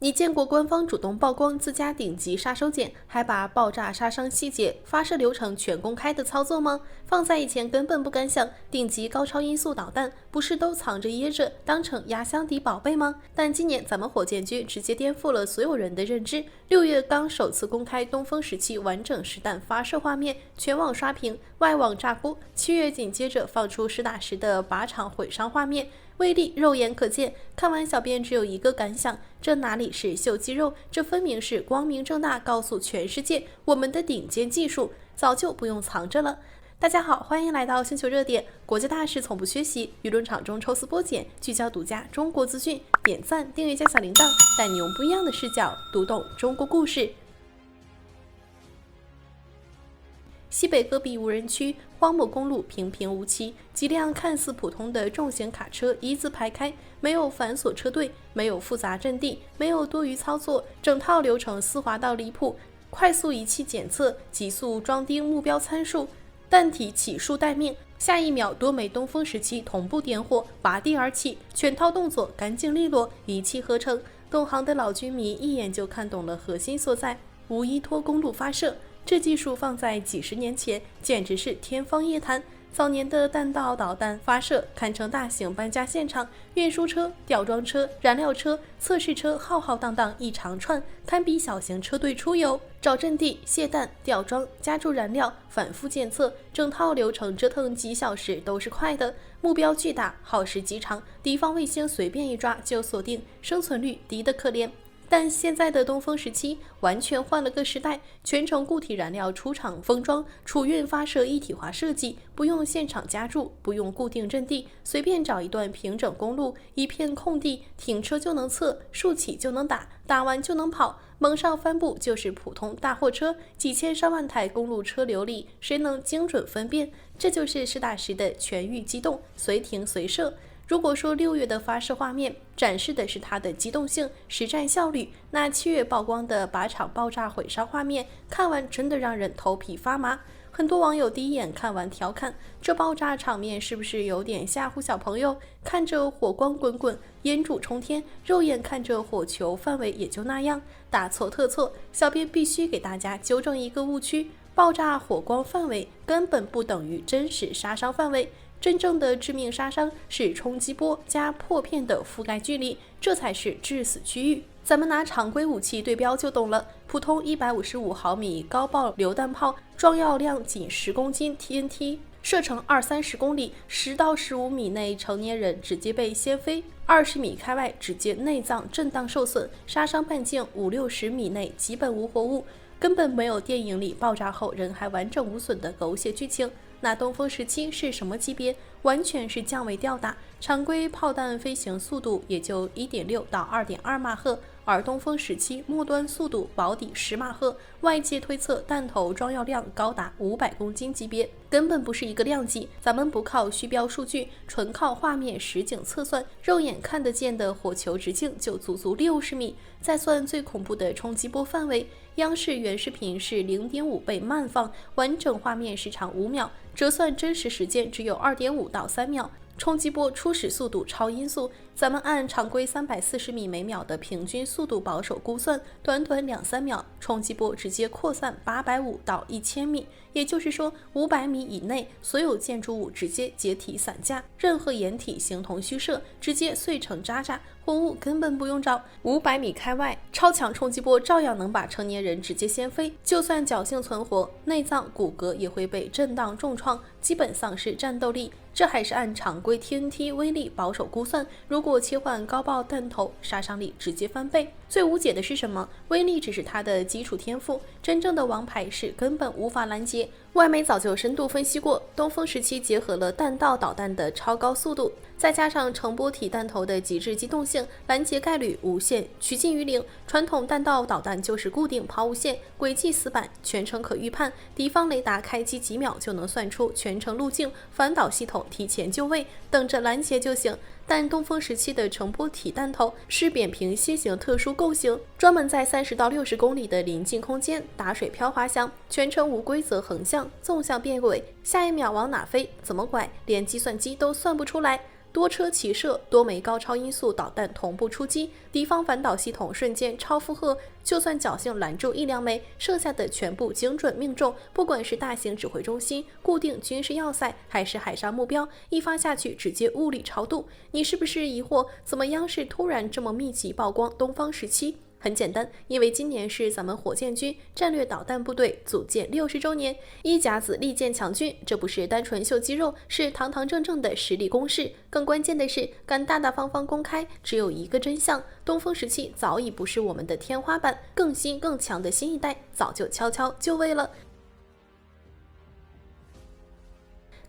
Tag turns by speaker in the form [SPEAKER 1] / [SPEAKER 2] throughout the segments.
[SPEAKER 1] 你见过官方主动曝光自家顶级杀手锏，还把爆炸杀伤细节、发射流程全公开的操作吗？放在以前根本不敢想，顶级高超音速导弹不是都藏着掖着，当成压箱底宝贝吗？但今年咱们火箭军直接颠覆了所有人的认知。6月刚首次公开东风17完整实弹发射画面，全网刷屏，外网炸锅。7月紧接着放出实打实的靶场毁伤画面。威力肉眼可见，看完小编只有一个感想：这哪里是秀肌肉，这分明是光明正大告诉全世界，我们的顶尖技术早就不用藏着了。大家好，欢迎来到星球热点，国际大事从不缺席，舆论场中抽丝剥茧，聚焦独家中国资讯，点赞、订阅加小铃铛，带你用不一样的视角读懂中国故事。西北戈壁无人区荒漠公路平平无奇，几辆看似普通的重型卡车一字排开，没有繁琐车队，没有复杂阵地，没有多余操作，整套流程丝滑到离谱。快速仪器检测，急速装订目标参数，弹体起数待命，下一秒多枚东风17同步点火，拔地而起，全套动作干净利落，一气呵成。懂行的老军迷一眼就看懂了核心所在，无依托公路发射。这技术放在几十年前简直是天方夜谭。早年的弹道导弹发射堪称大型搬家现场，运输车、吊装车、燃料车、测试车浩浩荡荡一长串，堪比小型车队出游。找阵地、卸弹、吊装、加注燃料、反复检测，整套流程折腾几小时都是快的。目标巨大，耗时极长，敌方卫星随便一抓就锁定，生存率低得可怜。但现在的东风17完全换了个时代，全程固体燃料出厂封装，储运发射一体化设计，不用现场加注，不用固定阵地，随便找一段平整公路，一片空地，停车就能测，竖起就能打，打完就能跑，蒙上帆布就是普通大货车。几千上万台公路车流里，谁能精准分辨？这就是实打实的全域机动，随停随射。如果说6月的发射画面展示的是它的机动性、实战效率，那7月曝光的靶场爆炸毁伤画面，看完真的让人头皮发麻。很多网友第一眼看完调侃，这爆炸场面是不是有点吓唬小朋友？看着火光滚滚，烟柱冲天，肉眼看着火球范围也就那样，大错特错。小编必须给大家纠正一个误区，爆炸火光范围根本不等于真实杀伤范围。真正的致命杀伤是冲击波加破片的覆盖距离，这才是致死区域。咱们拿常规武器对标就懂了，普通155毫米高爆榴弹炮，装药量仅10公斤 TNT， 射程20-30公里，10到15米内成年人直接被掀飞，20米开外直接内脏震荡受损，杀伤半径50-60米内基本无活物，根本没有电影里爆炸后人还完整无损的狗血剧情。那东风17是什么级别？完全是降维吊打，常规炮弹飞行速度也就 1.6 到 2.2 马赫，而东风17末端速度保底10马赫，外界推测弹头装药量高达500公斤级别，根本不是一个量级。咱们不靠虚标数据，纯靠画面实景测算，肉眼看得见的火球直径就足足60米。再算最恐怖的冲击波范围，央视原视频是 0.5 倍慢放，完整画面时长5秒，折算真实时间只有 2.5 到3秒。冲击波初始速度超音速，咱们按常规340米每秒的平均速度保守估算，短短2-3秒，冲击波直接扩散850到1000米，也就是说500米以内所有建筑物直接解体散架，任何掩体形同虚设，直接碎成渣渣，活物根本不用找。500米开外，超强冲击波照样能把成年人直接掀飞，就算侥幸存活，内脏骨骼也会被震荡重创，基本丧失战斗力。这还是按常规 TNT 威力保守估算，如果切换高爆弹头，杀伤力直接翻倍。最无解的是什么？威力只是它的基础天赋，真正的王牌是根本无法拦截。外媒早就深度分析过，东风17结合了弹道导弹的超高速度，再加上成波体弹头的极致机动性，拦截概率无限趋近于0。传统弹道导弹就是固定抛物线，轨迹死板，全程可预判，敌方雷达开机几秒就能算出全程路径，反导系统提前就位，等着拦截就行。但东风17的成波体弹头是扁平楔形特殊构型，专门在30到60公里的临近空间打水漂滑翔，全程无规则横向、纵向变轨，下一秒往哪飞、怎么拐，连计算机都算不出来。多车齐射，多枚高超音速导弹同步出击，敌方反导系统瞬间超负荷，就算侥幸拦住1-2枚，剩下的全部精准命中。不管是大型指挥中心、固定军事要塞，还是海上目标，一发下去直接物理超度。你是不是疑惑，怎么央视突然这么密集曝光东风17？很简单，因为今年是咱们火箭军战略导弹部队组建60周年，一甲子利剑强军，这不是单纯秀肌肉，是堂堂正正的实力攻势。更关键的是，敢大大方方公开，只有一个真相：东风17早已不是我们的天花板，更新更强的新一代早就悄悄就位了。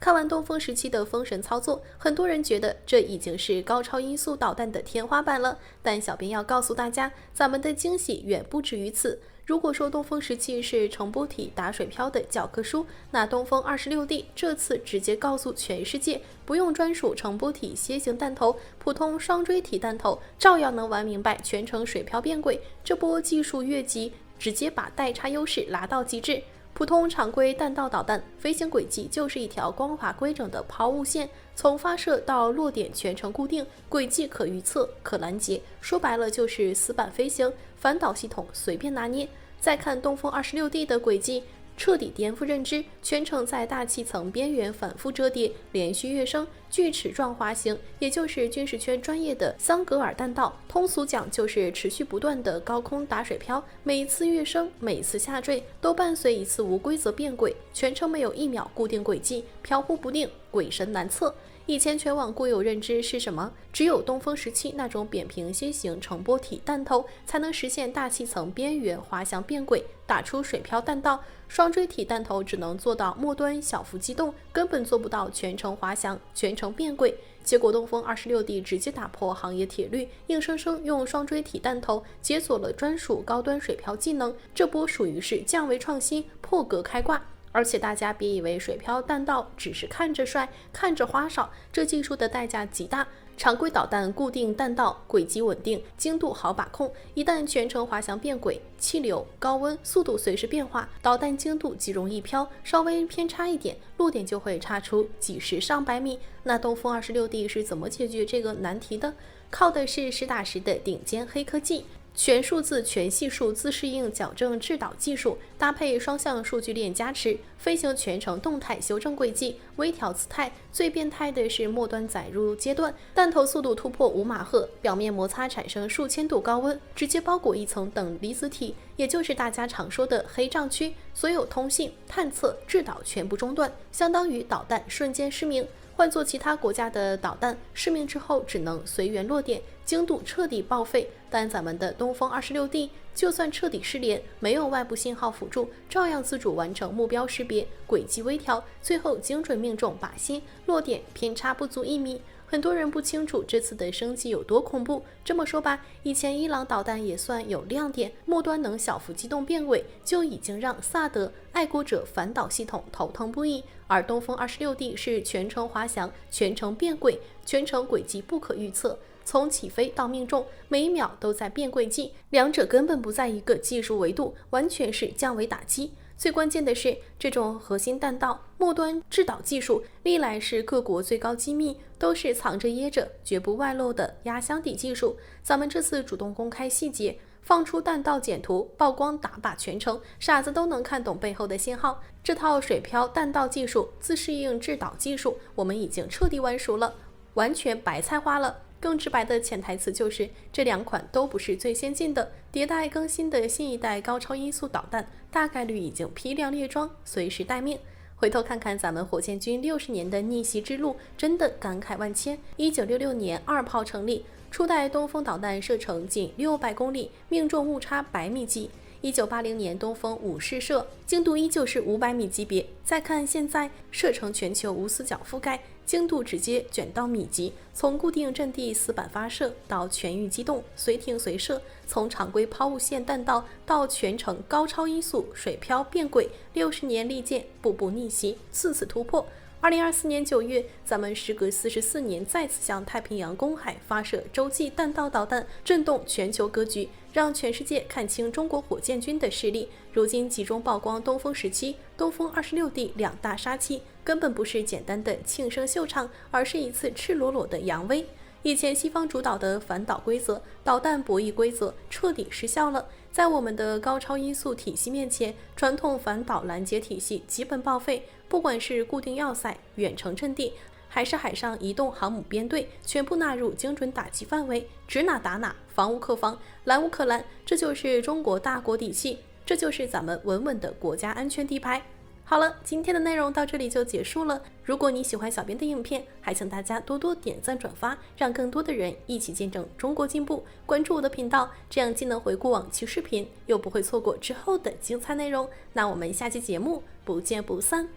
[SPEAKER 1] 看完东风17的封神操作，很多人觉得这已经是高超音速导弹的天花板了。但小编要告诉大家，咱们的惊喜远不止于此。如果说东风17是成波体打水漂的教科书，那东风 26D 这次直接告诉全世界，不用专属成波体楔形弹头，普通双锥体弹头照样能玩明白全程水漂变轨。这波技术越级，直接把代差优势拉到极致。普通常规弹道导弹飞行轨迹就是一条光滑规整的抛物线，从发射到落点全程固定，轨迹可预测、可拦截，说白了就是死板飞行，反导系统随便拿捏。再看东风 26D 的轨迹，彻底颠覆认知，全程在大气层边缘反复折叠，连续跃升，锯齿状滑行，也就是军事圈专业的桑格尔弹道，通俗讲就是持续不断的高空打水漂，每一次跃升，每一次下坠都伴随一次无规则变轨，全程没有1秒固定轨迹，飘忽不定，鬼神难测。以前全网固有认知是什么？只有东风17那种扁平楔形成波体弹头才能实现大气层边缘滑翔变轨，打出水漂弹道。双锥体弹头只能做到末端小幅机动，根本做不到全程滑翔、全程变轨。结果东风 26D 直接打破行业铁律，硬生生用双锥体弹头解锁了专属高端水漂技能。这波属于是降维创新，破格开挂。而且大家别以为水漂弹道只是看着帅、看着花哨，这技术的代价极大。常规导弹固定弹道，轨迹稳定，精度好把控。一旦全程滑翔变轨，气流、高温、速度随时变化，导弹精度极容易飘，稍微偏差一点，落点就会差出几十上百米。那东风 26D 是怎么解决这个难题的？靠的是实打实的顶尖黑科技。全数字全系数自适应矫正制导技术，搭配双向数据链加持，飞行全程动态修正轨迹，微调姿态。最变态的是末端载入阶段，弹头速度突破5马赫，表面摩擦产生数千度高温，直接包裹一层等离子体，也就是大家常说的黑障区，所有通信、探测、制导全部中断，相当于导弹瞬间失明。换做其他国家的导弹，失明之后只能随缘落点，精度彻底报废。但咱们的东风 26D 就算彻底失联，没有外部信号辅助，照样自主完成目标识别、轨迹微调，最后精准命中靶心，落点偏差不足1米。很多人不清楚这次的升级有多恐怖。这么说吧，以前伊朗导弹也算有亮点，末端能小幅机动变轨，就已经让萨德、爱国者反导系统头疼不已。而东风 26D 是全程滑翔、全程变轨，全程轨迹不可预测，从起飞到命中，每一秒都在变轨迹，两者根本不在一个技术维度，完全是降维打击。最关键的是，这种核心弹道末端制导技术历来是各国最高机密，都是藏着掖着绝不外露的压箱底技术。咱们这次主动公开细节，放出弹道简图，曝光打靶全程，傻子都能看懂背后的信号。这套水漂弹道技术、自适应制导技术，我们已经彻底玩熟了，完全白菜花了。更直白的潜台词就是，这2款都不是最先进的，迭代更新的新一代高超音速导弹，大概率已经批量列装，随时待命。回头看看咱们火箭军60年的逆袭之路，真的感慨万千。1966年2炮成立，初代东风导弹射程仅600公里，命中误差100米级。1980年东风5试射，精度依旧是500米级别。再看现在，射程全球无死角覆盖，精度直接卷到米级，从固定阵地死板发射到全域机动随停随射，从常规抛物线弹道到全程高超音速水漂变轨，60年利剑，步步逆袭，次次突破。2024年9月，咱们时隔44年再次向太平洋公海发射洲际弹道导弹，震动全球格局。让全世界看清中国火箭军的实力。如今集中曝光东风17、东风26D 两大杀器，根本不是简单的庆生秀场，而是一次赤裸裸的扬威。以前西方主导的反导规则、导弹博弈规则彻底失效了，在我们的高超音速体系面前，传统反导拦截体系基本报废。不管是固定要塞、远程阵地，还是海上移动航母编队，全部纳入精准打击范围，指哪打哪，防无可防，拦无可拦。这就是中国大国底气，这就是咱们稳稳的国家安全底牌。好了，今天的内容到这里就结束了。如果你喜欢小编的影片，还请大家多多点赞转发，让更多的人一起见证中国进步。关注我的频道，这样既能回顾往期视频，又不会错过之后的精彩内容。那我们下期节目不见不散。